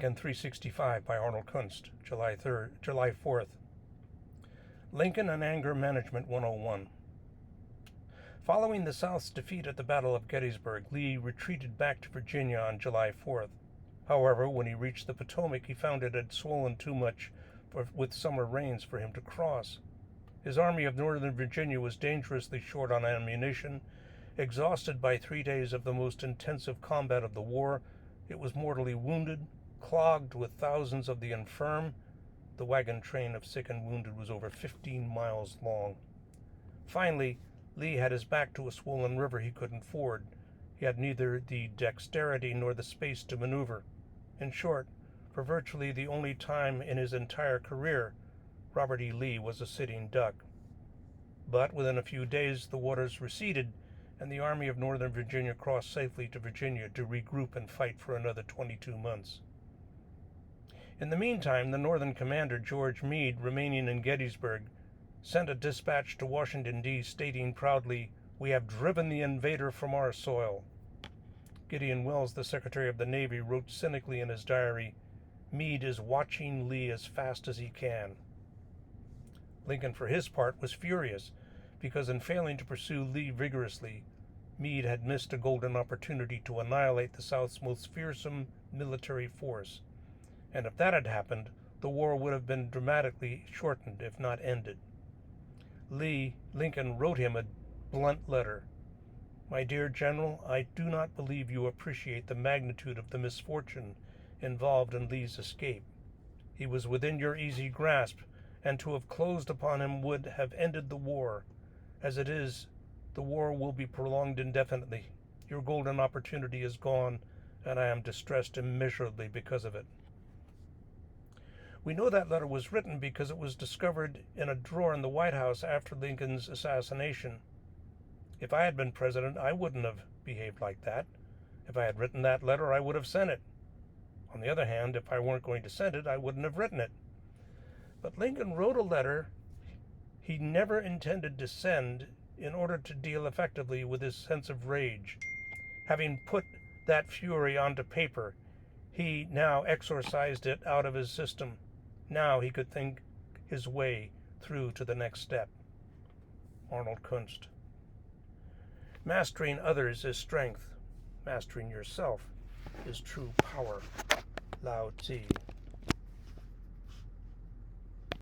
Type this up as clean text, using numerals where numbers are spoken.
L365 by Arnold Kunst, July 4th. Lincoln and Anger Management 101. Following the South's defeat at the Battle of Gettysburg, Lee retreated back to Virginia on July 4th. However, when he reached the Potomac, he found it had swollen too much with summer rains for him to cross. His Army of Northern Virginia was dangerously short on ammunition. Exhausted by 3 days of the most intensive combat of the war, it was mortally wounded, clogged with thousands of the infirm. The wagon train of sick and wounded was over 15 miles long. Finally, Lee had his back to a swollen river he couldn't ford. He had neither the dexterity nor the space to maneuver. In short, for virtually the only time in his entire career, Robert E. Lee was a sitting duck. But within a few days, the waters receded, and the Army of Northern Virginia crossed safely to Virginia to regroup and fight for another 22 months. In the meantime, the Northern commander, George Meade, remaining in Gettysburg, sent a dispatch to Washington, D.C. stating proudly, "We have driven the invader from our soil." Gideon Welles, the Secretary of the Navy, wrote cynically in his diary, "Meade is watching Lee as fast as he can." Lincoln, for his part, was furious, because in failing to pursue Lee vigorously, Meade had missed a golden opportunity to annihilate the South's most fearsome military force. And if that had happened, the war would have been dramatically shortened, if not ended. Lincoln wrote him a blunt letter. "My dear General, I do not believe you appreciate the magnitude of the misfortune involved in Lee's escape. He was within your easy grasp, and to have closed upon him would have ended the war. As it is, the war will be prolonged indefinitely. Your golden opportunity is gone, and I am distressed immeasurably because of it." We know that letter was written because it was discovered in a drawer in the White House after Lincoln's assassination. If I had been president, I wouldn't have behaved like that. If I had written that letter, I would have sent it. On the other hand, if I weren't going to send it, I wouldn't have written it. But Lincoln wrote a letter he never intended to send in order to deal effectively with his sense of rage. Having put that fury onto paper, he now exorcised it out of his system. Now he could think his way through to the next step. Arnold Kunst. Mastering others is strength. Mastering yourself is true power. Lao Tzu.